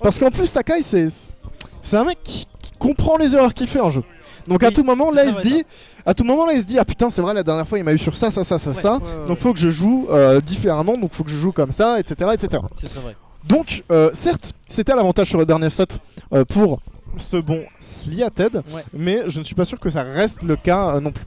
Parce qu'en plus Sakai c'est un mec qui comprend les erreurs qu'il fait en jeu. Donc à tout moment là il se dit, ah putain c'est vrai la dernière fois il m'a eu sur ça, donc faut que je joue différemment, donc faut que je joue comme ça, etc. etc. C'est très vrai. Donc certes c'était l'avantage sur le dernier set pour ce bon Sliated, mais je ne suis pas sûr que ça reste le cas non plus.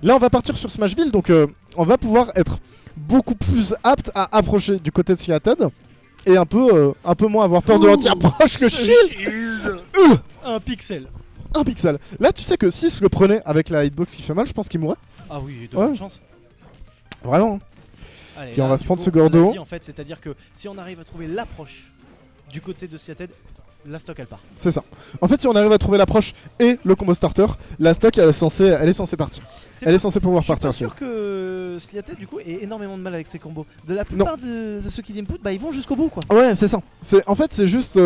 Là on va partir sur Smashville, donc on va pouvoir être beaucoup plus apte à approcher du côté de Sliated et un peu moins avoir peur de l'anti-approche que Shield. Un pixel. Un pixel. Là tu sais que si je le prenais avec la hitbox qui fait mal, je pense qu'il mourrait. Ah oui, de bonne chance. Vraiment. Allez, puis là, on va se prendre coup, ce Gordo. En fait, c'est-à-dire que si on arrive à trouver l'approche du côté de Sliated, la stock elle part. C'est ça. En fait si on arrive à trouver l'approche et le combo starter, la stock elle est censée partir. Elle est censée pouvoir partir. Je suis pas sûr que Sliated du coup ait énormément de mal avec ses combos. De la plupart de ceux qui input, bah ils vont jusqu'au bout quoi. Ouais c'est ça. En fait c'est juste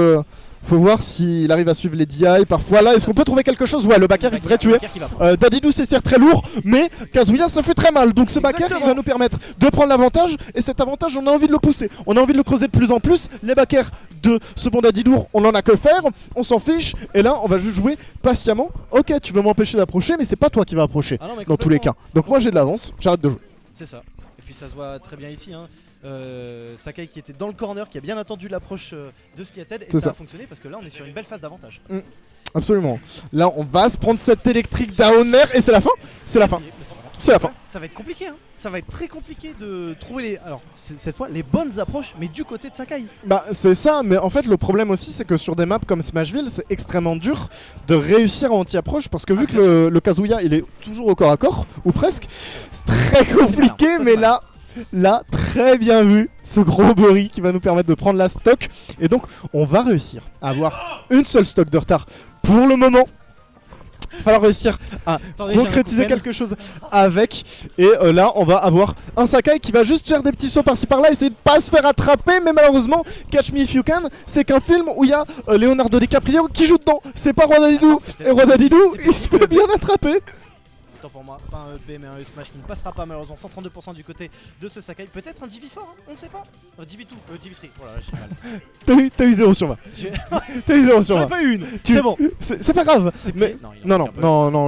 faut voir s'il arrive à suivre les DI parfois. Là est-ce qu'on peut trouver quelque chose? Ouais le backer il devrait tuer. Dadidou c'est très lourd, mais Kazuya ça fait très mal. Donc ce backer il va nous permettre de prendre l'avantage. Et cet avantage on a envie de le pousser, on a envie de le creuser de plus en plus. Les backers de ce bon Dadidou on en a que faire, on s'en fiche. Et là on va juste jouer patiemment. Ok tu veux m'empêcher d'approcher, mais c'est pas toi qui va approcher dans tous les cas. Donc moi j'ai de l'avance, j'arrête de jouer. C'est ça. Et puis ça se voit très bien ici hein. Sakai qui était dans le corner, qui a bien attendu l'approche de Sliated et ça a fonctionné parce que là on est sur une belle phase d'avantage. Absolument. Là on va se prendre cette électrique downer et c'est la fin. C'est la fin. C'est la fin. Ça va être compliqué hein. Ça va être très compliqué de trouver cette fois les bonnes approches mais du côté de Sakai. Bah c'est ça, mais en fait le problème aussi c'est que sur des maps comme Smashville c'est extrêmement dur de réussir à anti-approche parce que vu que le Kazuya il est toujours au corps à corps ou presque, c'est très compliqué. Mais là, très bien vu, ce gros Bori qui va nous permettre de prendre la stock. Et donc, on va réussir à avoir une seule stock de retard pour le moment. Il va falloir réussir à concrétiser quelque chose avec. Et là, on va avoir un Sakai qui va juste faire des petits sauts par-ci par-là, essayer de pas se faire attraper. Mais malheureusement, Catch Me If You Can, c'est qu'un film où il y a Leonardo DiCaprio qui joue dedans. C'est pas Roi Dadidou. Et Roi Dadidou, il se fait bien attraper. Tant pour moi, pas un EP mais un E-Smash qui ne passera pas malheureusement. 132% du côté de ce Sakai. Peut-être un Divi fort, hein, on ne sait pas. Divi2, Divi3. Voilà, j'ai mal. T'as eu 0 sur 20. T'as eu 0 sur 20. J'en ai pas eu une. C'est bon. C'est pas grave. Mais non,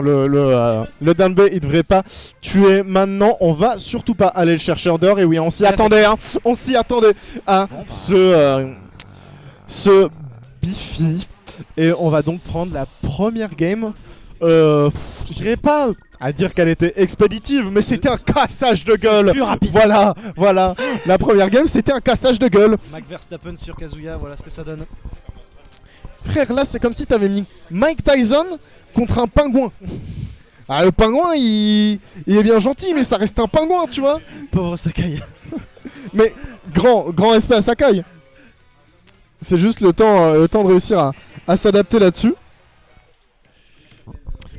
le down B il devrait pas tuer maintenant. On va surtout pas aller le chercher en dehors. Et oui, on s'y attendait. Hein. On s'y attendait à ce Bifi. Et on va donc prendre la première game. Je dirais pas à dire qu'elle était expéditive, mais c'était un cassage de gueule. Plus rapide. Voilà. La première game, c'était un cassage de gueule. Mac Verstappen sur Kazuya, voilà ce que ça donne. Frère, là, c'est comme si t'avais mis Mike Tyson contre un pingouin. Ah, le pingouin, il est bien gentil, mais ça reste un pingouin, tu vois. Pauvre Sakai. Mais grand respect à Sakai. C'est juste le temps de réussir à s'adapter là-dessus.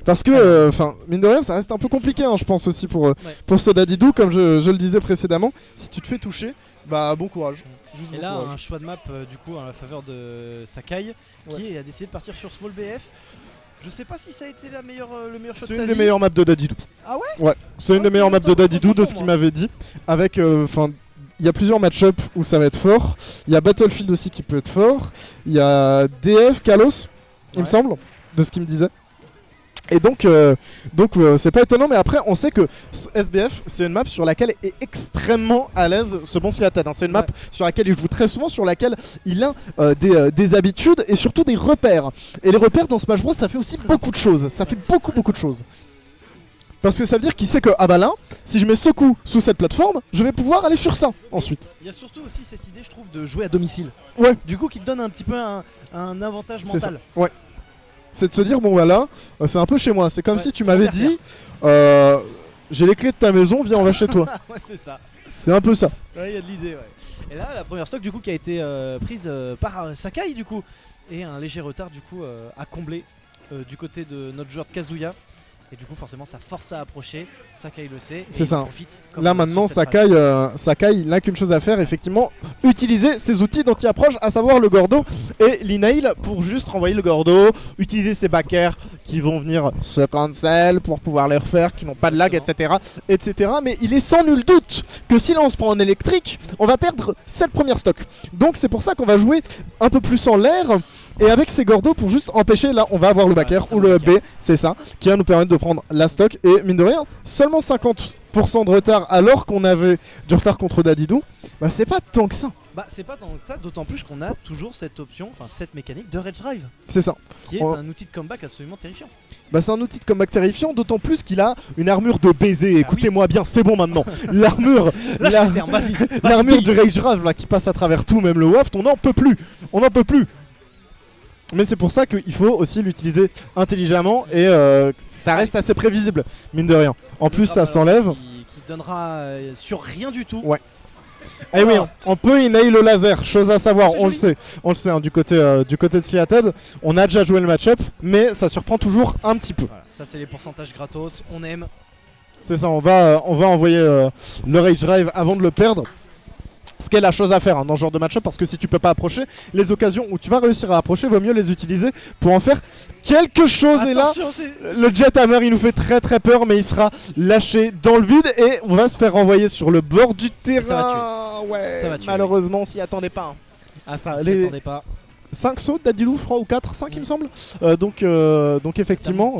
Parce que, mine de rien, ça reste un peu compliqué, hein, je pense aussi pour ce Dadidou, comme je le disais précédemment. Si tu te fais toucher, bah bon courage. Et là, un choix de map du coup en la faveur de Sakai, qui a décidé de partir sur Small BF. Je sais pas si ça a été le meilleur shot de sa vie. C'est une des meilleures maps de Dadidou. Ah ouais? Ouais, c'est une des meilleures maps de Dadidou de ce qu'il m'avait dit. Avec, il y a plusieurs match-up où ça va être fort. Il y a Battlefield aussi qui peut être fort. Il y a DF, Kalos, il me semble, de ce qu'il me disait. Et donc c'est pas étonnant, mais après on sait que SBF c'est une map sur laquelle est extrêmement à l'aise ce bon Sliated, hein. C'est une map sur laquelle il joue très souvent, sur laquelle il a des habitudes et surtout des repères. Et les repères dans Smash Bros ça fait aussi beaucoup de choses, ça fait beaucoup de choses. Parce que ça veut dire qu'il sait que, ah bah là, si je mets ce coup sous cette plateforme, je vais pouvoir aller sur ça ensuite. Il y a surtout aussi cette idée je trouve de jouer à domicile. Ouais. Du coup qui te donne un petit peu un avantage mental. Ouais. C'est de se dire, bon voilà, c'est un peu chez moi. C'est comme si tu m'avais dit, j'ai les clés de ta maison, viens on va chez toi. Ouais c'est ça. C'est un peu ça. Ouais il y a de l'idée Et là la première stock du coup qui a été prise par Sakai du coup. Et un léger retard du coup à combler du côté de notre joueur de Kazuya. Et du coup forcément ça force à approcher, Sakai le sait, et C'est il ça. profite. Comme Là maintenant sur cette phase. Sakai il n'a qu'une chose à faire, effectivement, utiliser ses outils d'anti-approche, à savoir le Gordo et l'Inail pour juste renvoyer le Gordo, utiliser ses backers qui vont venir se cancel pour pouvoir les refaire, qui n'ont pas de lag, etc., etc. Mais il est sans nul doute que si là on se prend en électrique, on va perdre cette première stock. Donc c'est pour ça qu'on va jouer un peu plus en l'air. Et avec ces Gordos pour juste empêcher, là on va avoir le backer ou le B, c'est ça, qui va nous permettre de prendre la stock. Et mine de rien, seulement 50% de retard alors qu'on avait du retard contre Dadidou, bah c'est pas tant que ça. Bah c'est pas tant que ça, d'autant plus qu'on a toujours cette option, enfin cette mécanique de Rage Drive, C'est ça. qui est Ouais. un outil de comeback absolument terrifiant. Bah c'est un outil de combat terrifiant, d'autant plus qu'il a une armure de baiser. Écoutez-moi bien, c'est bon maintenant. L'armure, Lâche la- le terme, vas-y. l'armure du Rage Drive là qui passe à travers tout, même le waft, on n'en peut plus. On n'en peut plus. Mais c'est pour ça qu'il faut aussi l'utiliser intelligemment et ça reste assez prévisible, mine de rien. En plus, ça s'enlève. Qui donnera sur rien du tout. Ouais. Eh oui, on peut inhaler le laser, chose à savoir, C'est on le joli. sait. On le sait, hein, du côté de Seattle. On a déjà joué le match-up, mais ça surprend toujours un petit peu. Voilà, ça c'est les pourcentages gratos, on aime. C'est ça, on va envoyer le Rage Drive avant de le perdre. Ce qui est la chose à faire, hein, dans ce genre de match-up, parce que si tu peux pas approcher, les occasions où tu vas réussir à approcher, vaut mieux les utiliser pour en faire quelque chose. Et là, Attention, c'est- le Jet Hammer il nous fait très très peur, mais il sera lâché dans le vide et on va se faire renvoyer sur le bord du terrain. ça va Ouais, Ça va tuer, malheureusement, on s'y attendait pas. Hein. Ah, ça, on s'y les attendait pas. 5 sauts d'Adilou, je crois, ou 4, 5 il me semble. Donc effectivement,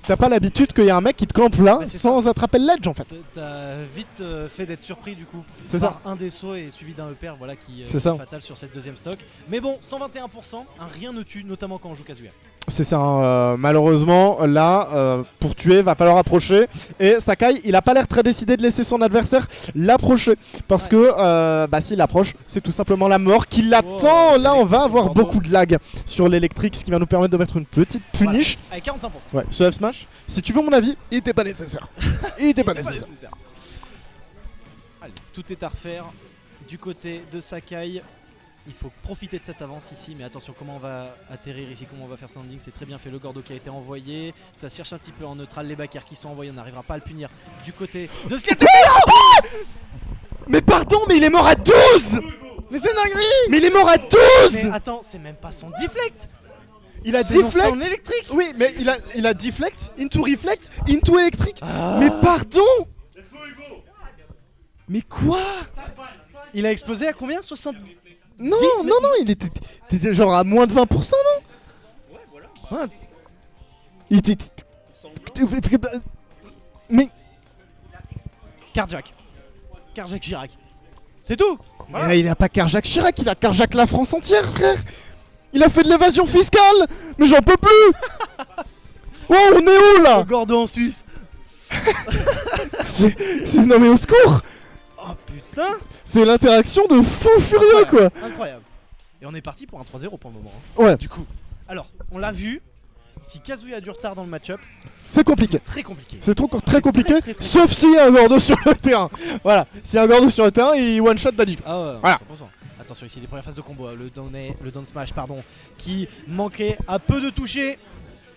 t'as pas l'habitude qu'il y a un mec qui te campe là Bah, c'est sans attraper le ledge en fait. T'as vite fait d'être surpris du coup. C'est ça. Par un des sauts et suivi d'un EPR, voilà, qui C'est est ça. fatal sur cette deuxième stock. Mais bon, 121%, un rien ne tue, notamment quand on joue Kazuya. C'est ça, hein, malheureusement, là, pour tuer, va falloir approcher. Et Sakai, il a pas l'air très décidé de laisser son adversaire l'approcher. Parce que, s'il approche, c'est tout simplement la mort qui l'attend. Oh, Là, on va l'électrique avoir sur Bordeaux. beaucoup de lag sur l'électrique, ce qui va nous permettre de mettre une petite punish. Avec 45%. Ouais, ce F smash, si tu veux mon avis, il était pas nécessaire. Il était pas C'est pas nécessaire. nécessaire. Allez, tout est à refaire du côté de Sakai. Il faut profiter de cette avance ici, mais attention comment on va atterrir ici, comment on va faire son landing. C'est très bien fait, le Gordo qui a été envoyé. Ça cherche un petit peu en neutral, les backers qui sont envoyés, on n'arrivera pas à le punir du côté de ce Mais pardon, mais il est mort à 12. Mais c'est dinguerie. Mais il est mort à 12. Mais attends, c'est même pas son deflect. Il a C'est dans deflect son électrique. Oui, mais il a deflect, into reflect, into électrique. Ah. Mais pardon. Mais quoi? Il a explosé à combien? 60. Non, non, non, il était genre à moins de 20%, non? Ouais. Il était... Mais... Carjack. Carjack Chirac. C'est tout. Mais là, il a pas carjack Chirac, il a carjack la France entière, frère. Il a fait de l'évasion fiscale. Mais j'en peux plus. Oh, on est où Le là? Gordo en Suisse. C'est non mais au secours. Oh putain. C'est l'interaction de fou furieux quoi. Incroyable. Et on est parti pour un 3-0 pour le moment. Hein. Ouais, Du coup, alors, on l'a vu. Si Kazuya a du retard dans le match-up, c'est compliqué. c'est très compliqué. C'est très compliqué, très, très sauf s'il y a un Gordo sur le terrain. Voilà, s'il y a un Gordo sur le terrain, il one-shot Daddy. Ah ouais, Voilà. 100%. Attention ici, les premières phases de combo, le down smash, pardon, qui manquait à peu de toucher.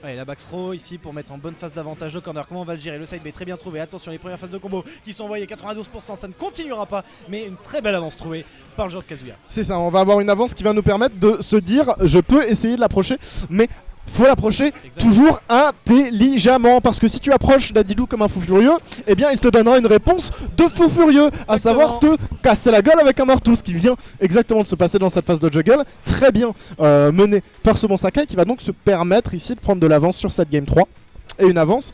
Allez, la back throw ici pour mettre en bonne phase d'avantage le corner. Comment on va le gérer? Le side B très bien trouvé. Attention, les premières phases de combo qui sont envoyées 92%, ça ne continuera pas, mais une très belle avance trouvée par le joueur de Kazuya. C'est ça, on va avoir une avance qui va nous permettre de se dire je peux essayer de l'approcher, mais faut l'approcher Exactement. toujours intelligemment, parce que si tu approches Dadidou comme un fou furieux, eh bien il te donnera une réponse de fou furieux, à savoir te casser la gueule avec un marteau, ce qui vient exactement de se passer dans cette phase de juggle, très bien mené par ce bon Sakai, qui va donc se permettre ici de prendre de l'avance sur cette game 3. Et une avance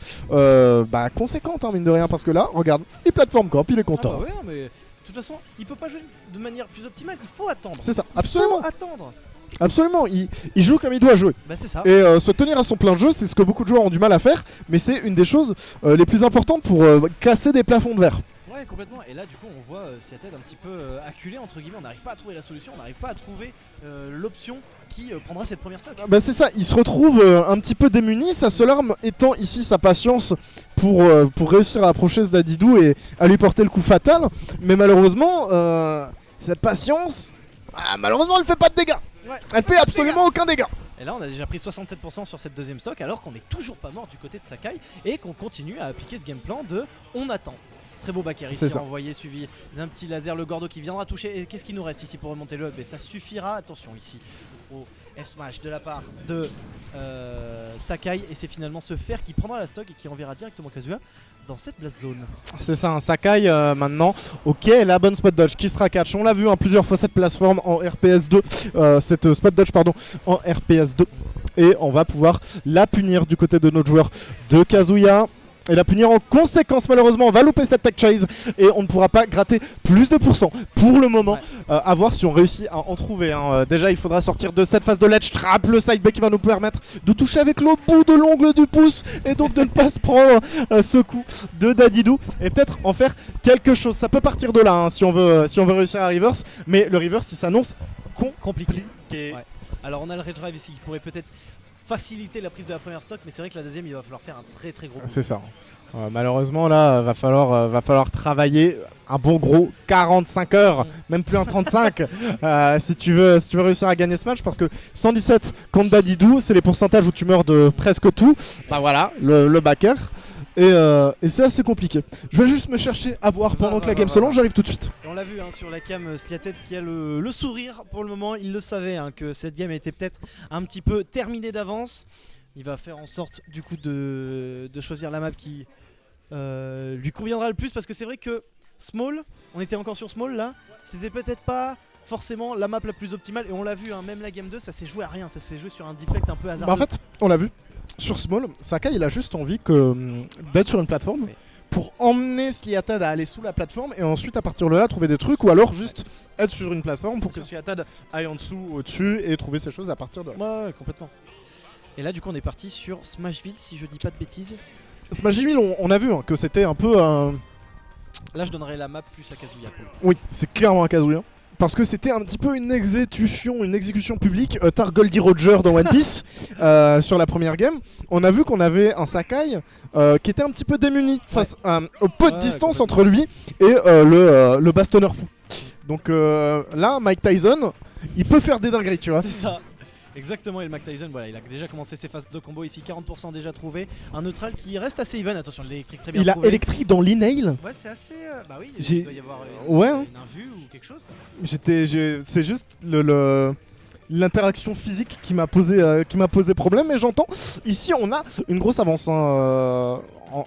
conséquente, hein, mine de rien, parce que là, regarde, il plateforme camp, il est Ah content. bah ouais, mais de toute façon, il peut pas jouer de manière plus optimale, il faut attendre. C'est ça, Il absolument, faut attendre. absolument, il joue comme il doit jouer. Bah c'est ça. Et se tenir à son plein de jeu, c'est ce que beaucoup de joueurs ont du mal à faire, mais c'est une des choses les plus importantes pour casser des plafonds de verre. Ouais, complètement. Et là, du coup, on voit Seattle un petit peu acculé, entre guillemets. On n'arrive pas à trouver la solution, on n'arrive pas à trouver l'option qui prendra cette première stock. Bah c'est ça, il se retrouve un petit peu démuni, sa seule arme étant ici sa patience pour réussir à approcher ce Dadidou et à lui porter le coup fatal. Mais malheureusement, cette patience, malheureusement elle fait pas de dégâts. Ouais. Elle fait absolument aucun dégât. Et là on a déjà pris 67% sur cette deuxième stock alors qu'on n'est toujours pas mort du côté de Sakai et qu'on continue à appliquer ce game plan de on attend. Très beau backer ici envoyé, suivi d'un petit laser, le Gordo qui viendra toucher. Et qu'est-ce qui nous reste ici pour remonter le hub? Et ça suffira, attention ici au S-Smash de la part de Sakai. Et c'est finalement ce fer qui prendra la stock et qui enverra directement Kazuya dans cette blast zone. C'est ça, un Sakai maintenant. Ok, la bonne spot dodge qui sera catch. On l'a vu plusieurs fois cette plateforme en RPS 2, cette spot dodge pardon, en RPS 2. Et on va pouvoir la punir du côté de notre joueur de Kazuya. Et la punir en conséquence, malheureusement on va louper cette tech chase et on ne pourra pas gratter plus de pourcents pour le moment. À voir si on réussit à en trouver. Déjà il faudra sortir de cette phase de ledge trap, le side B qui va nous permettre de toucher avec le bout de l'ongle du pouce et donc de ne pas se prendre ce coup de Dadidou et peut-être en faire quelque chose. Ça peut partir de là si on veut réussir à reverse, mais le reverse il s'annonce compliqué. Alors on a le Red Drive ici qui pourrait peut-être faciliter la prise de la première stock, mais c'est vrai que la deuxième il va falloir faire un très gros coup. C'est ça. Malheureusement là va falloir travailler un bon gros 45 heures, même plus un 35 si tu veux réussir à gagner ce match, parce que 117 contre Dadidou c'est les pourcentages où tu meurs de presque tout. Bah voilà, le backer. Et c'est assez compliqué. Je vais juste me chercher à boire pendant que la game se lance, j'arrive tout de suite. Et on l'a vu sur la cam, Sliated qui a le sourire pour le moment, il le savait que cette game était peut-être un petit peu terminée d'avance. Il va faire en sorte du coup de choisir la map qui lui conviendra le plus, parce que c'est vrai que Small, on était encore sur Small là, c'était peut-être pas forcément la map la plus optimale, et on l'a vu, même la game 2 ça s'est joué à rien, ça s'est joué sur un deflect un peu hasardeux. En fait on l'a vu. Sur Small, Sakai il a juste envie d'être sur une plateforme pour emmener Sliated à aller sous la plateforme et ensuite à partir de là trouver des trucs, ou alors juste être sur une plateforme pour que Sliated aille en dessous, au-dessus et trouver ses choses à partir de là. Ouais, complètement. Et là du coup on est parti sur Smashville si je dis pas de bêtises. Smashville on a vu que c'était un peu Là je donnerais la map plus à Kazuya. Oui, c'est clairement un Kazuya. Parce que c'était un petit peu une exécution publique, Tar Goldie Roger dans One Piece sur la première game. On a vu qu'on avait un Sakai qui était un petit peu démuni face au peu de distance entre lui et le bastonneur fou. Donc là, Mike Tyson, il peut faire des dingueries, tu vois. C'est ça. Exactement, et le Mike Tyson, voilà, il a déjà commencé ses phases de combo ici, 40% déjà trouvé. Un neutral qui reste assez even, attention, l'électrique très bien trouvé. Il a électrique dans l'e-nail. Ouais, c'est assez. Bah oui, il doit y avoir une invue ou quelque chose. C'est juste l'interaction physique qui m'a posé problème, mais j'entends. Ici, on a une grosse avance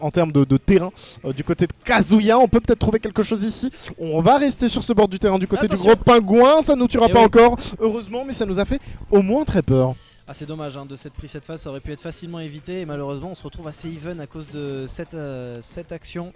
en termes de terrain du côté de Kazuya. On peut peut-être trouver quelque chose ici. On va rester sur ce bord du terrain du côté du gros pingouin. Ça nous tuera pas encore, heureusement, mais ça nous a fait au moins très peur. Ah, c'est dommage de cette prise, cette phase, ça aurait pu être facilement évité, et malheureusement on se retrouve assez even à cause de cette action.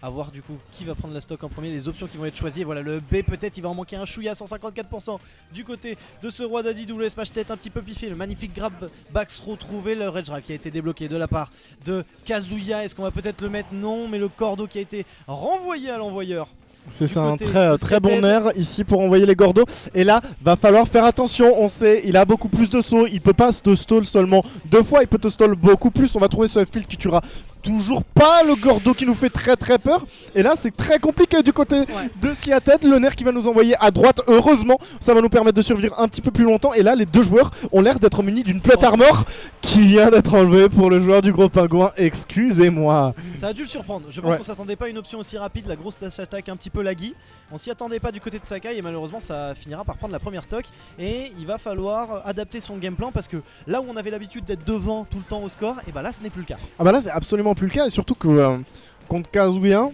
A voir du coup qui va prendre la stock en premier, les options qui vont être choisies. Et voilà, le B peut-être, il va en manquer un chouïa, 154% du côté de ce roi Dadidou. Le smash tête un petit peu piffé, le magnifique grab backs retrouvé, le Red Drive qui a été débloqué de la part de Kazuya. Est-ce qu'on va peut-être le mettre? Non, mais le cordeau qui a été renvoyé à l'envoyeur. C'est ça, un très bon air ici pour envoyer les Gordos. Et là, va falloir faire attention. On sait, il a beaucoup plus de sauts. Il peut pas te stall seulement 2 fois. Il peut te stall beaucoup plus. On va trouver ce F-tilt qui tuera toujours pas le Gordo qui nous fait très peur. Et là, c'est très compliqué du côté de Sliated. Le nerf qui va nous envoyer à droite. Heureusement, ça va nous permettre de survivre un petit peu plus longtemps. Et là, les deux joueurs ont l'air d'être munis d'une plate armor qui vient d'être enlevée pour le joueur du gros pingouin. Excusez-moi. Ça a dû le surprendre. Je pense qu'on s'attendait pas à une option aussi rapide. La grosse dash attack un petit peu laggy. On s'y attendait pas du côté de Sakai. Et malheureusement, ça finira par prendre la première stock. Et il va falloir adapter son game plan, parce que là où on avait l'habitude d'être devant tout le temps au score, et bah là, ce n'est plus le cas. Ah bah là, c'est absolument plus le cas, et surtout que contre Kazuya,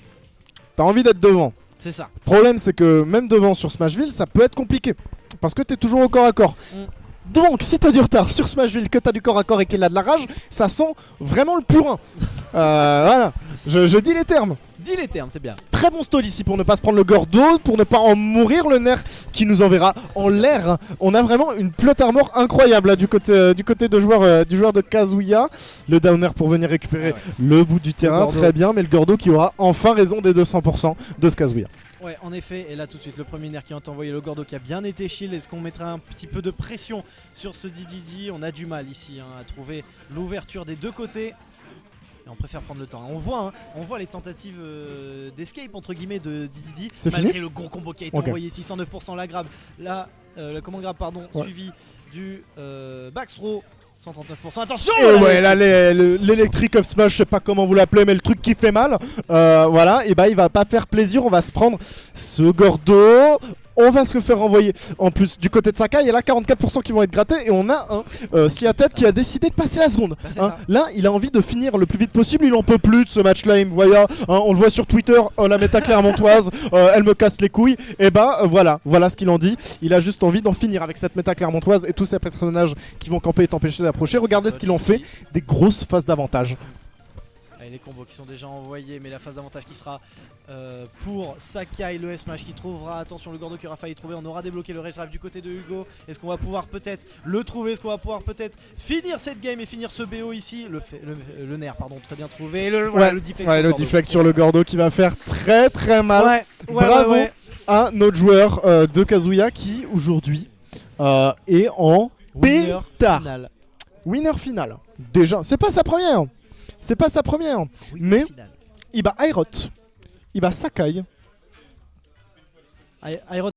t'as envie d'être devant. C'est ça. Le problème, c'est que même devant sur Smashville, ça peut être compliqué parce que t'es toujours au corps à corps. Donc, si t'as du retard sur Smashville, que t'as du corps à corps et qu'il a de la rage, ça sent vraiment le purin. Voilà, je dis les termes. Dis les termes, c'est bien. Très bon stall ici pour ne pas se prendre le Gordo, pour ne pas en mourir, le nerf qui nous enverra en l'air. On a vraiment une plot armor incroyable là, du côté du joueur de Kazuya. Le downer pour venir récupérer le bout du terrain, très bien, mais le Gordo qui aura enfin raison des 200% de ce Kazuya. Ouais, en effet, et là tout de suite le premier nerf qui va envoyer le Gordo qui a bien été shield. Est-ce qu'on mettra un petit peu de pression sur ce DDD? On a du mal ici à trouver l'ouverture des deux côtés. Et on préfère prendre le temps. On voit les tentatives d'escape entre guillemets de DDD. C'est malgré fini le gros combo qui a été envoyé, 609% la grab. Là, le command grab, pardon, suivi du backthrow. 139%. Attention! Et ouais, là, l'électrique up smash, je sais pas comment vous l'appelez, mais le truc qui fait mal, voilà, et bah il va pas faire plaisir, on va se prendre ce Gordo. On va se le faire renvoyer. En plus, du côté de Sakai, il y a là 44% qui vont être grattés. Et on a un Skiatet qui a décidé de passer la seconde. Bah, là, il a envie de finir le plus vite possible. Il en peut plus de ce match-là. Il me voit, on le voit sur Twitter. La méta clermontoise, elle me casse les couilles. Et bah voilà ce qu'il en dit. Il a juste envie d'en finir avec cette méta clermontoise et tous ces personnages qui vont camper et t'empêcher d'approcher. Regardez ce qu'il en fait. Des grosses phases d'avantage. Les combos qui sont déjà envoyés, mais la phase d'avantage qui sera pour Sakai, le S-Smash qui trouvera, attention le Gordo qui aura failli trouver, on aura débloqué le Rage Drive du côté de Hugo. Est-ce qu'on va pouvoir peut-être le trouver? Est-ce qu'on va pouvoir peut-être finir cette game et finir ce BO ici? Le nerf, pardon, très bien trouvé. Et le deflect sur le Gordo qui va faire très mal. Bravo à notre joueur de Kazuya qui aujourd'hui est en pétard. Winner final. Déjà, c'est pas sa première. C'est pas sa première, oui, mais il bat Airot, il bat Sakai. Airot